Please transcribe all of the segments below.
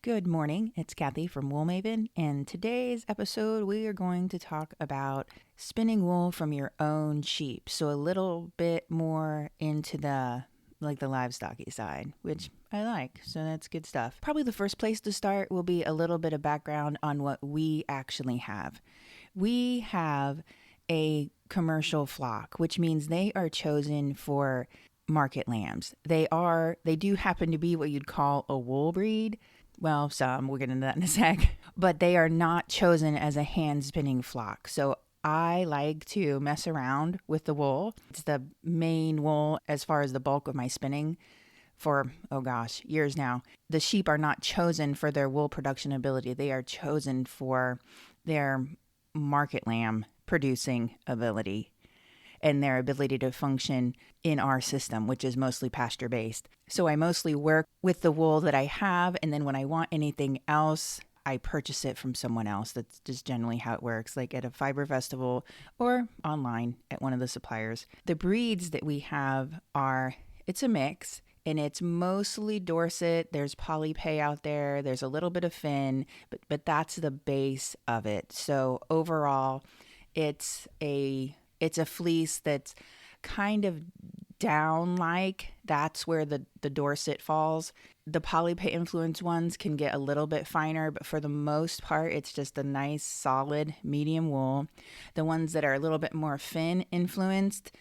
Good morning, it's Kathy from Wool Maven, and today's episode we are going to talk about spinning wool from your own sheep. So a little bit more into the livestocky side, which I like. So that's good stuff. Probably the first place to start will be a little bit of background on what we actually have. We have a commercial flock, which means they are chosen for market lambs. They do happen to be what you'd call a wool breed. Well, some, we'll get into that in a sec, but they are not chosen as a hand spinning flock. So I like to mess around with the wool. It's the main wool as far as the bulk of my spinning for, years now. The sheep are not chosen for their wool production ability. They are chosen for their market lamb producing ability and their ability to function in our system, which is mostly pasture-based. So I mostly work with the wool that I have, and then when I want anything else, I purchase it from someone else. That's just generally how it works, like at a fiber festival or online at one of the suppliers. The breeds that we have it's a mix, and it's mostly Dorset. There's Polypay out there. There's a little bit of Finn, but that's the base of it. So overall, it's a fleece that's kind of down like. That's where the Dorset falls. The Polypay influence ones can get a little bit finer, but for the most part, it's just a nice, solid, medium wool. The ones that are a little bit more Finn influenced,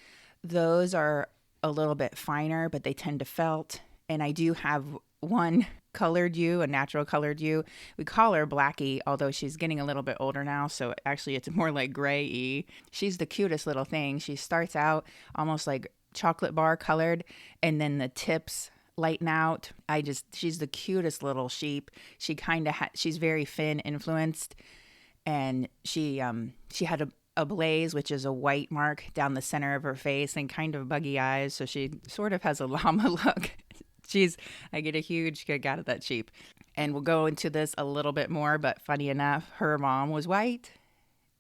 those are a little bit finer, but they tend to felt. And I do have one colored ewe, a natural colored ewe. We call her Blackie, although she's getting a little bit older now, so actually it's more like gray-y. She's the cutest little thing. She starts out almost like chocolate bar colored, and then the tips lighten out. She's the cutest little sheep. She she's very Finn influenced, and she had a blaze, which is a white mark down the center of her face and kind of buggy eyes, so she sort of has a llama look. I get a huge kick out of that sheep. And we'll go into this a little bit more, but funny enough, her mom was white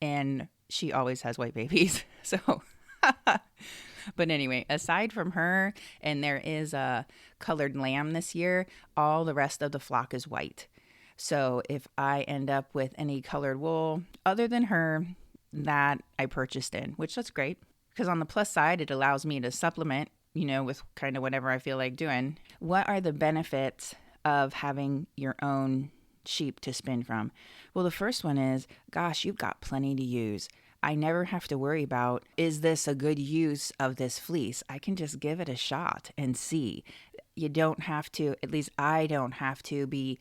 and she always has white babies. So, but anyway, aside from her, and there is a colored lamb this year, all the rest of the flock is white. So if I end up with any colored wool other than her, that I purchased in, which that's great. Because on the plus side, it allows me to supplement with kind of whatever I feel like doing. What are the benefits of having your own sheep to spin from? Well, the first one is, you've got plenty to use. I never have to worry about, is this a good use of this fleece? I can just give it a shot and see. You don't have to, at least I don't have to be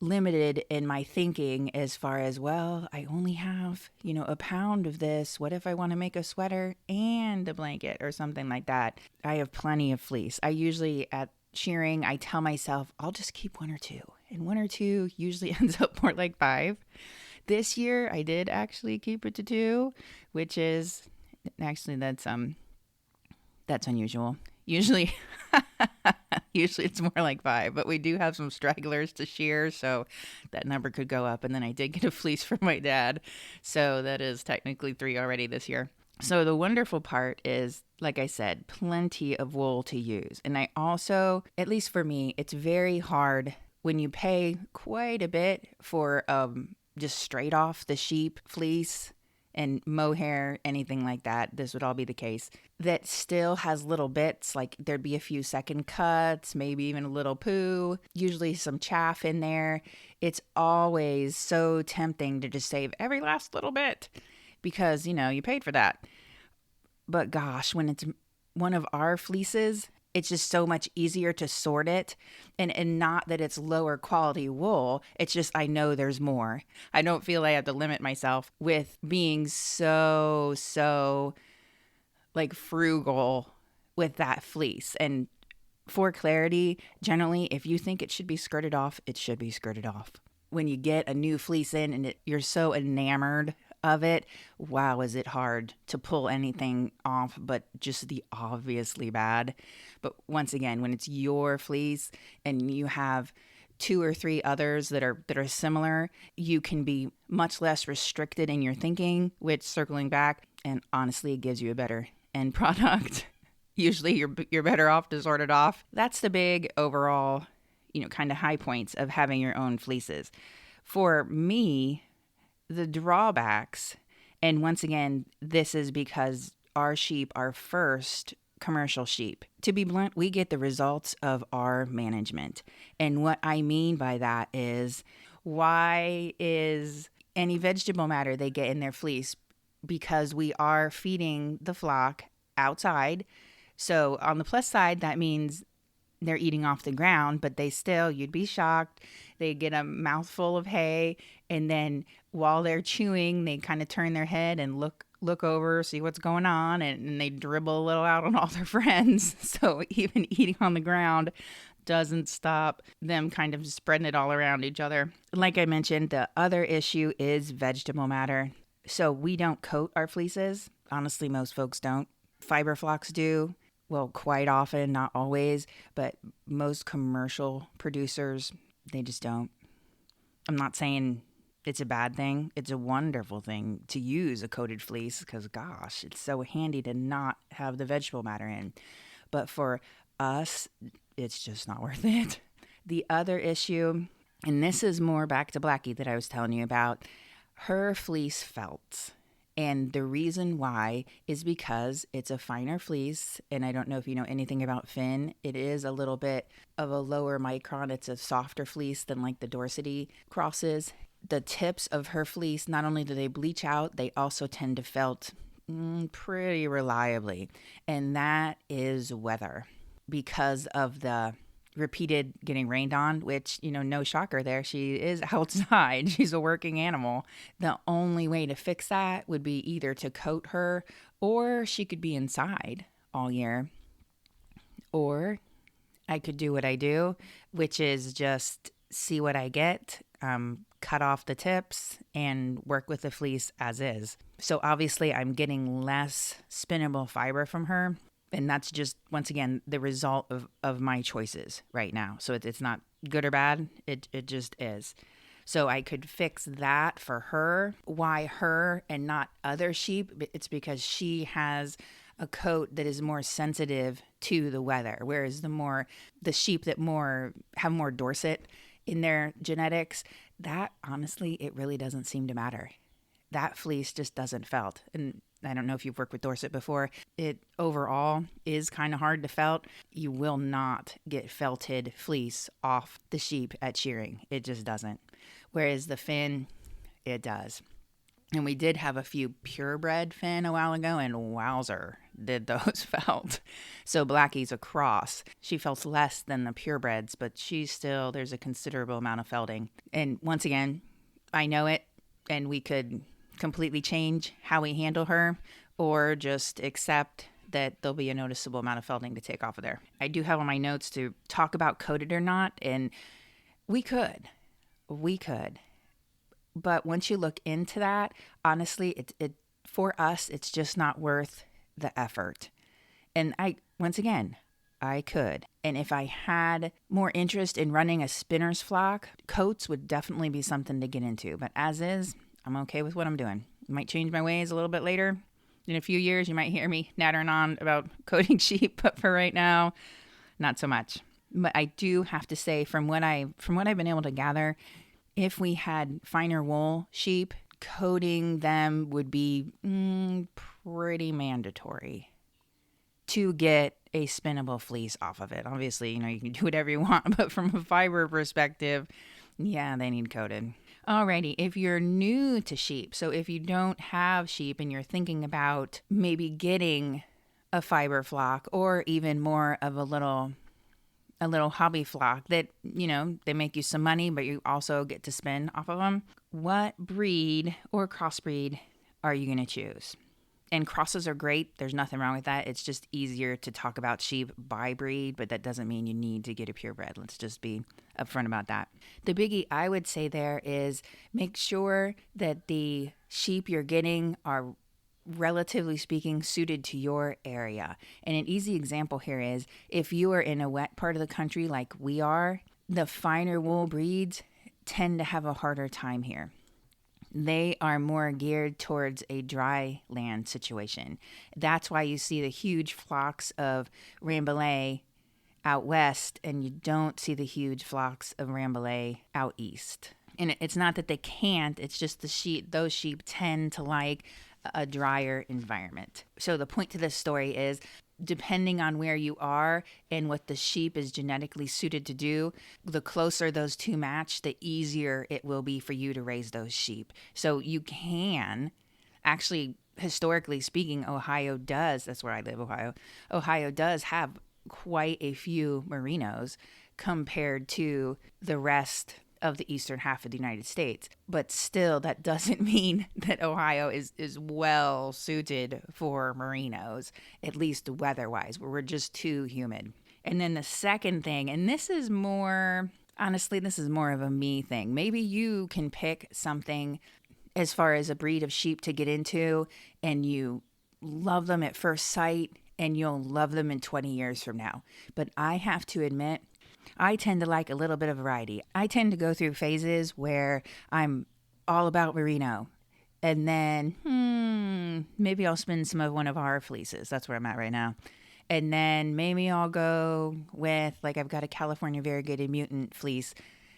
limited in my thinking as far as, I only have, a pound of this. What if I want to make a sweater and a blanket or something like that? I have plenty of fleece. I usually at shearing, I tell myself, I'll just keep one or two. And one or two usually ends up more like 5. This year, I did actually keep it to 2, which is actually that's unusual. Usually it's more like 5, but we do have some stragglers to shear, so that number could go up. And then I did get a fleece from my dad, so that is technically 3 already this year. So the wonderful part is, like I said, plenty of wool to use. And I also, at least for me, it's very hard when you pay quite a bit for just straight off the sheep fleece and mohair, anything like that, this would all be the case, that still has little bits, like there'd be a few second cuts, maybe even a little poo, usually some chaff in there. It's always so tempting to just save every last little bit because, you paid for that. But when it's one of our fleeces, it's just so much easier to sort it. And not that it's lower quality wool. It's just I know there's more. I don't feel I have to limit myself with being so like frugal with that fleece. And for clarity, generally, if you think it should be skirted off, it should be skirted off. When you get a new fleece in and you're so enamored of it, wow, is it hard to pull anything off but just the obviously bad. But once again, when it's your fleece and you have 2 or 3 others that are similar, you can be much less restricted in your thinking, which, circling back, and honestly, it gives you a better end product. Usually you're better off to sort it off. That's the big overall, kind of high points of having your own fleeces. For me, the drawbacks, and once again, this is because our sheep are first commercial sheep. To be blunt, we get the results of our management. And what I mean by that is, why is any vegetable matter they get in their fleece? Because we are feeding the flock outside. So on the plus side, that means they're eating off the ground, but they still, you'd be shocked, they get a mouthful of hay, and then while they're chewing, they kind of turn their head and look over, see what's going on, and they dribble a little out on all their friends. So even eating on the ground doesn't stop them kind of spreading it all around each other. Like I mentioned, the other issue is vegetable matter. So we don't coat our fleeces. Honestly, most folks don't. Fiber flocks do. Well, quite often, not always, but most commercial producers, they just don't. I'm not saying it's a bad thing. It's a wonderful thing to use a coated fleece because, gosh, it's so handy to not have the vegetable matter in. But for us, it's just not worth it. The other issue, and this is more back to Blackie that I was telling you about, her fleece felts. And the reason why is because it's a finer fleece. And I don't know if you know anything about Finn. It is a little bit of a lower micron. It's a softer fleece than like the Dorsety crosses. The tips of her fleece, not only do they bleach out, they also tend to felt pretty reliably. And that is weather, because of the repeated getting rained on, which, no shocker there. She is outside. She's a working animal. The only way to fix that would be either to coat her, or she could be inside all year. Or I could do what I do, which is just see what I get, cut off the tips, and work with the fleece as is. So obviously I'm getting less spinnable fiber from her. And that's just, once again, the result of my choices right now. So it's not good or bad. It just is. So I could fix that for her. Why her and not other sheep? It's because she has a coat that is more sensitive to the weather. Whereas the sheep that have more Dorset in their genetics, that honestly, it really doesn't seem to matter. That fleece just doesn't felt. And I don't know if you've worked with Dorset before. It overall is kind of hard to felt. You will not get felted fleece off the sheep at shearing. It just doesn't. Whereas the Finn, it does. And we did have a few purebred Finn a while ago, and wowzer, did those felt. So Blackie's a cross. She felts less than the purebreds, but there's a considerable amount of felting. And once again, I know it, and we could completely change how we handle her, or just accept that there'll be a noticeable amount of felting to take off of there. I do have on my notes to talk about coated or not, and we could. But once you look into that, honestly, it for us, it's just not worth the effort. And I could. And if I had more interest in running a spinner's flock, coats would definitely be something to get into. But as is, I'm okay with what I'm doing. I might change my ways a little bit later. In a few years, you might hear me nattering on about coating sheep, but for right now, not so much. But I do have to say, from what I've been able to gather, if we had finer wool sheep, coating them would be pretty mandatory to get a spinnable fleece off of it. Obviously, you can do whatever you want, but from a fiber perspective, yeah, they need coated. Alrighty, if you're new to sheep, so if you don't have sheep and you're thinking about maybe getting a fiber flock, or even more of a little hobby flock that, they make you some money, but you also get to spin off of them, what breed or crossbreed are you going to choose? And crosses are great. There's nothing wrong with that. It's just easier to talk about sheep by breed, but that doesn't mean you need to get a purebred. Let's just be upfront about that. The biggie I would say there is make sure that the sheep you're getting are, relatively speaking, suited to your area. And an easy example here is if you are in a wet part of the country like we are, the finer wool breeds tend to have a harder time here. They are more geared towards a dry land situation. That's why you see the huge flocks of Rambouillet out west and you don't see the huge flocks of Rambouillet out east. And it's not that they can't, it's just those sheep tend to like a drier environment. So the point to this story is, depending on where you are and what the sheep is genetically suited to do, the closer those two match, the easier it will be for you to raise those sheep. So you can actually, historically speaking, Ohio does, that's where I live, Ohio does have quite a few merinos compared to the rest of the eastern half of the United States. But still, that doesn't mean that Ohio is well suited for merinos, at least weather-wise, where we're just too humid. And then the second thing, and this is more, honestly, this is more of a me thing. Maybe you can pick something as far as a breed of sheep to get into, and you love them at first sight, and you'll love them in 20 years from now. But I have to admit, I tend to like a little bit of variety. I tend to go through phases where I'm all about merino, and then maybe I'll spin some of one of our fleeces. That's where I'm at right now. And then maybe I'll go with, like, I've got a California variegated mutant fleece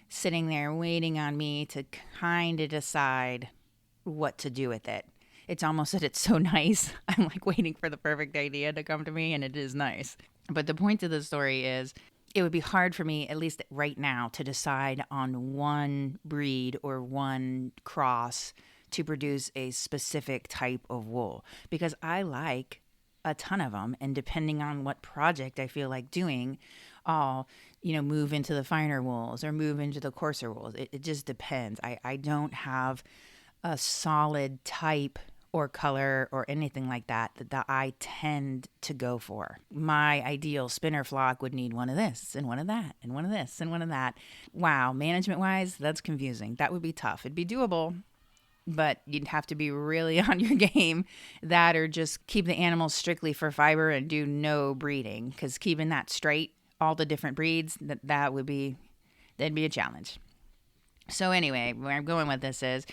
sitting there waiting on me to kind of decide what to do with it. It's almost that it's so nice. I'm like waiting for the perfect idea to come to me, and it is nice. But the point of the story is, it would be hard for me, at least right now, to decide on one breed or one cross to produce a specific type of wool, because I like a ton of them. And depending on what project I feel like doing, I'll, move into the finer wools or move into the coarser wools. It just depends. I don't have a solid type or color or anything like that I tend to go for. My ideal spinner flock would need one of this and one of that and one of this and one of that. Wow, management-wise, that's confusing. That would be tough. It'd be doable, but you'd have to be really on your game. That, or just keep the animals strictly for fiber and do no breeding, because keeping that straight, all the different breeds, that'd be a challenge. So anyway, where I'm going with this is,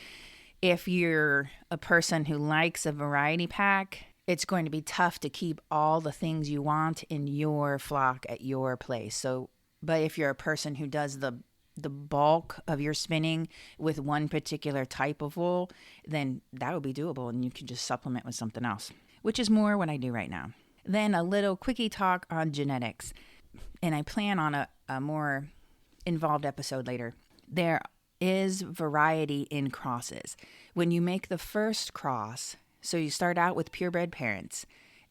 if you're a person who likes a variety pack, it's going to be tough to keep all the things you want in your flock at your place. But if you're a person who does the bulk of your spinning with one particular type of wool, then that would be doable, and you can just supplement with something else, which is more what I do right now. Then a little quickie talk on genetics, and I plan on a more involved episode later. There is variety in crosses. When you make the first cross, so you start out with purebred parents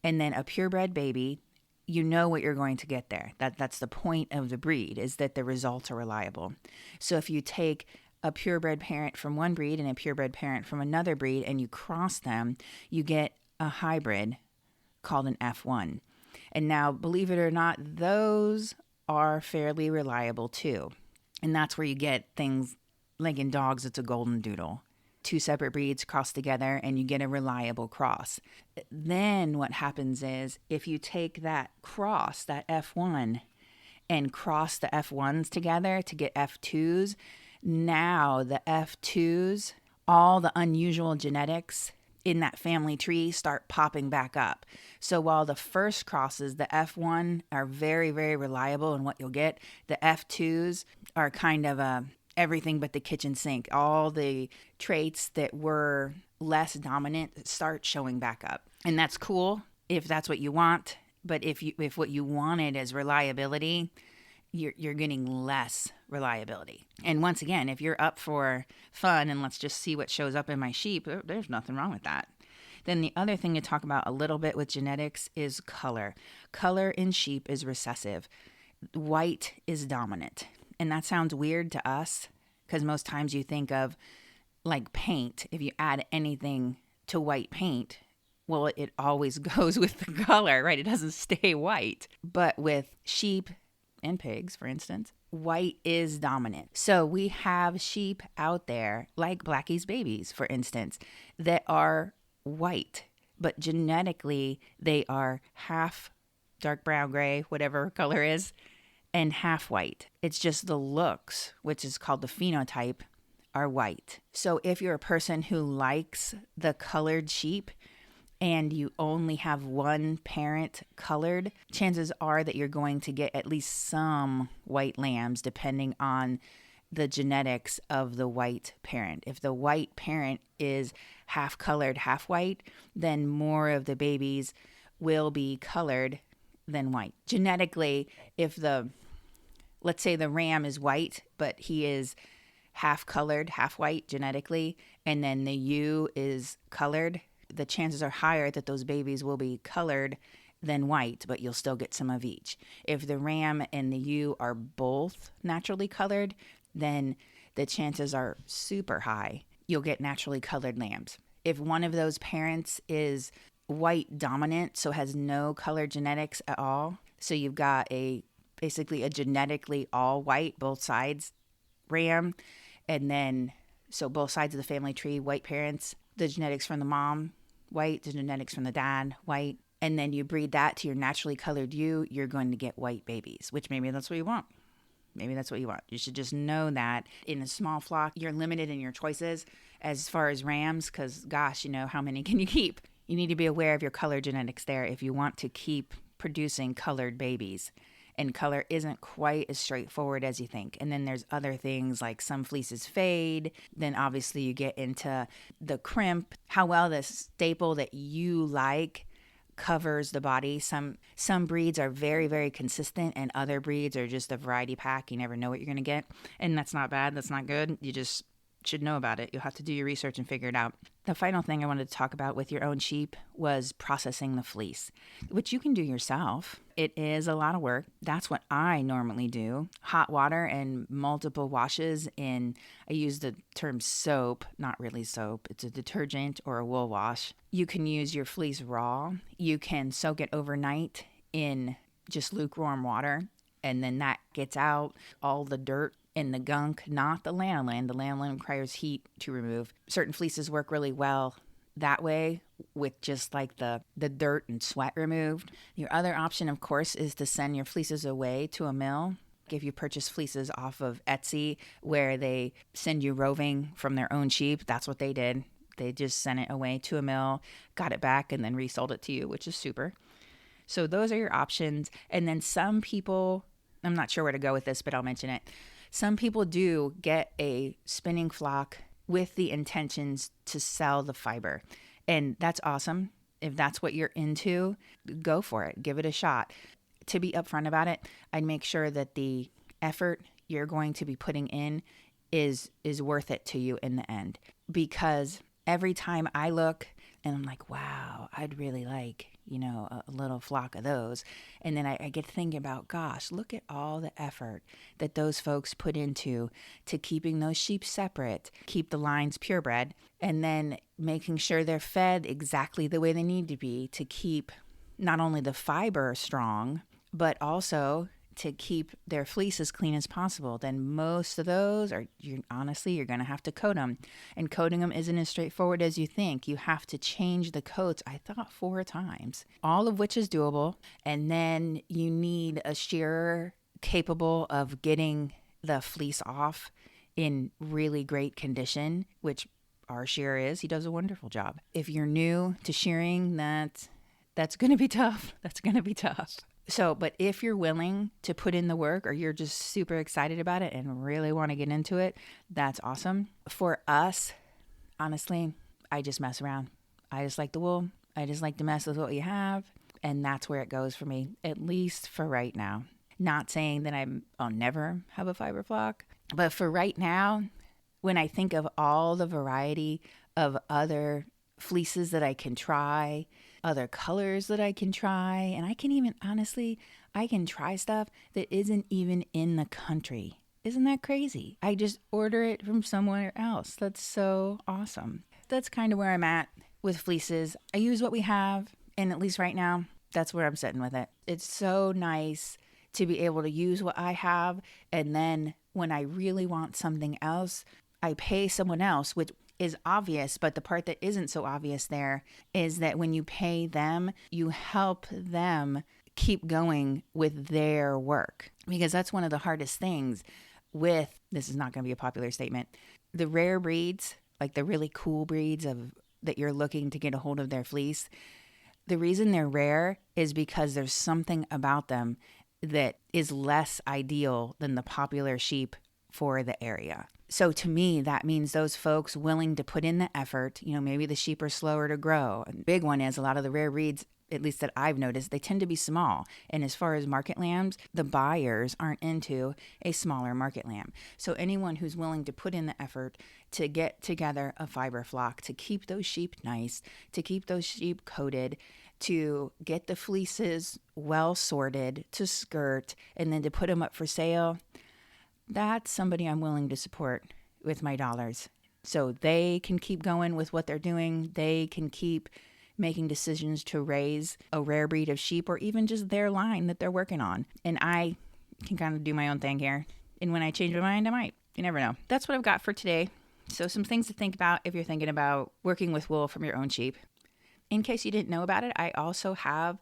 and then a purebred baby, you know what you're going to get there. That's the point of the breed, is that the results are reliable. So if you take a purebred parent from one breed and a purebred parent from another breed and you cross them, you get a hybrid called an F1. And now, believe it or not, those are fairly reliable too. And that's where you get things like in dogs, it's a golden doodle. Two separate breeds crossed together and you get a reliable cross. Then what happens is, if you take that cross, that F1, and cross the F1s together to get F2s, now the F2s, all the unusual genetics in that family tree start popping back up. So while the first crosses, the F1, are very, very reliable in what you'll get, the F2s are kind of everything but the kitchen sink. All the traits that were less dominant start showing back up. And that's cool if that's what you want. But if what you wanted is reliability, you're getting less reliability. And once again, if you're up for fun and let's just see what shows up in my sheep, there's nothing wrong with that. Then the other thing to talk about a little bit with genetics is color. Color in sheep is recessive. White is dominant. And that sounds weird to us because most times you think of like paint. If you add anything to white paint, well, it always goes with the color, right? It doesn't stay white. But with sheep and pigs, for instance, white is dominant. So we have sheep out there like Blackie's babies, for instance, that are white, but genetically they are half dark brown, gray, whatever color is, and half white. It's just the looks, which is called the phenotype, are white. So if you're a person who likes the colored sheep and you only have one parent colored, chances are that you're going to get at least some white lambs depending on the genetics of the white parent. If the white parent is half colored, half white, then more of the babies will be colored than white. Genetically, if let's say the ram is white, but he is half colored, half white genetically, and then the ewe is colored, the chances are higher that those babies will be colored than white, but you'll still get some of each. If the ram and the ewe are both naturally colored, then the chances are super high you'll get naturally colored lambs. If one of those parents is white dominant, so has no color genetics at all, so you've got basically a genetically all white, both sides ram, and then so both sides of the family tree, white parents, the genetics from the mom, white, the genetics from the dad, white, and then you breed that to your naturally colored ewe, you're going to get white babies, which maybe that's what you want. Maybe that's what you want. You should just know that in a small flock, you're limited in your choices as far as rams, because gosh, how many can you keep? You need to be aware of your color genetics there if you want to keep producing colored babies. And color isn't quite as straightforward as you think. And then there's other things like some fleeces fade. Then obviously you get into the crimp, how well the staple that you like covers the body. Some breeds are very, very consistent, and other breeds are just a variety pack. You never know what you're going to get. And that's not bad. That's not good. You just should know about it. You'll have to do your research and figure it out. The final thing I wanted to talk about with your own sheep was processing the fleece, which you can do yourself. It is a lot of work. That's what I normally do. Hot water and multiple washes in, I use the term soap, not really soap. It's a detergent or a wool wash. You can use your fleece raw. You can soak it overnight in just lukewarm water, and then that gets out all the dirt and the gunk, not the lanolin. The lanolin requires heat to remove. Certain fleeces work really well that way with just like the dirt and sweat removed. Your other option, of course, is to send your fleeces away to a mill. If you purchase fleeces off of Etsy where they send you roving from their own sheep, that's what they did. They just sent it away to a mill, got it back, and then resold it to you, which is super. So those are your options. And then some people, I'm not sure where to go with this, but I'll mention it. Some people do get a spinning flock with the intentions to sell the fiber. And that's awesome. If that's what you're into, go for it. Give it a shot. To be upfront about it, I'd make sure that the effort you're going to be putting in is worth it to you in the end. Because every time I look and I'm like, wow, I'd really like, a little flock of those. And then I get thinking about, gosh, look at all the effort that those folks put into to keeping those sheep separate, keep the lines purebred, and then making sure they're fed exactly the way they need to be to keep not only the fiber strong, but also to keep their fleece as clean as possible. Then most of those are, you're going to have to coat them. And coating them isn't as straightforward as you think. You have to change the coats, I thought 4 times, all of which is doable. And then you need a shearer capable of getting the fleece off in really great condition, which our shearer is. He does a wonderful job. If you're new to shearing, that's going to be tough. That's going to be tough. So, but if you're willing to put in the work or you're just super excited about it and really want to get into it, that's awesome. For us, honestly, I just mess around. I just like the wool. I just like to mess with what you have. And that's where it goes for me, at least for right now. Not saying that I'll never have a fiber flock, but for right now, when I think of all the variety of other fleeces that I can try, other colors that I can try, and I can try stuff that isn't even in the country. Isn't that crazy? I just order it from somewhere else. That's so awesome. That's kind of where I'm at with fleeces. I use what we have, and at least right now, that's where I'm sitting with it. It's so nice to be able to use what I have, and then when I really want something else, I pay someone else, which is obvious, but the part that isn't so obvious there is that when you pay them, you help them keep going with their work. Because that's one of the hardest things with, this is not going to be a popular statement, the rare breeds, like the really cool breeds of that you're looking to get a hold of their fleece, the reason they're rare is because there's something about them that is less ideal than the popular sheep for the area. So to me, that means those folks willing to put in the effort, maybe the sheep are slower to grow. And the big one is a lot of the rare breeds, at least that I've noticed, they tend to be small. And as far as market lambs, the buyers aren't into a smaller market lamb. So anyone who's willing to put in the effort to get together a fiber flock, to keep those sheep nice, to keep those sheep coated, to get the fleeces well sorted, to skirt, and then to put them up for sale, that's somebody I'm willing to support with my dollars. So they can keep going with what they're doing. They can keep making decisions to raise a rare breed of sheep or even just their line that they're working on. And I can kind of do my own thing here. And when I change my mind, I might. You never know. That's what I've got for today. So some things to think about if you're thinking about working with wool from your own sheep. In case you didn't know about it, I also have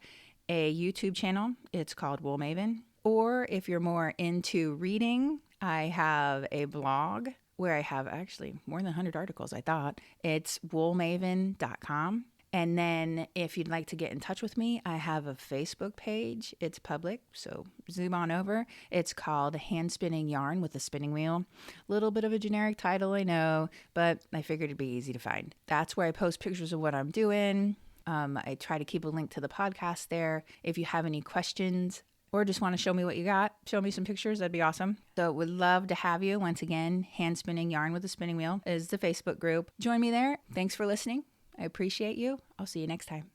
a YouTube channel. It's called Wool Maven. Or if you're more into reading, I have a blog where I have actually more than 100 articles, I thought. It's woolmaven.com. And then if you'd like to get in touch with me, I have a Facebook page. It's public, so zoom on over. It's called Handspinning Yarn with a Spinning Wheel. A little bit of a generic title, I know, but I figured it'd be easy to find. That's where I post pictures of what I'm doing. I try to keep a link to the podcast there. If you have any questions or just want to show me what you got, show me some pictures, that'd be awesome. So would love to have you. Once again, Handspinning Yarn with a Spinning Wheel is the Facebook group. Join me there. Thanks for listening. I appreciate you. I'll see you next time.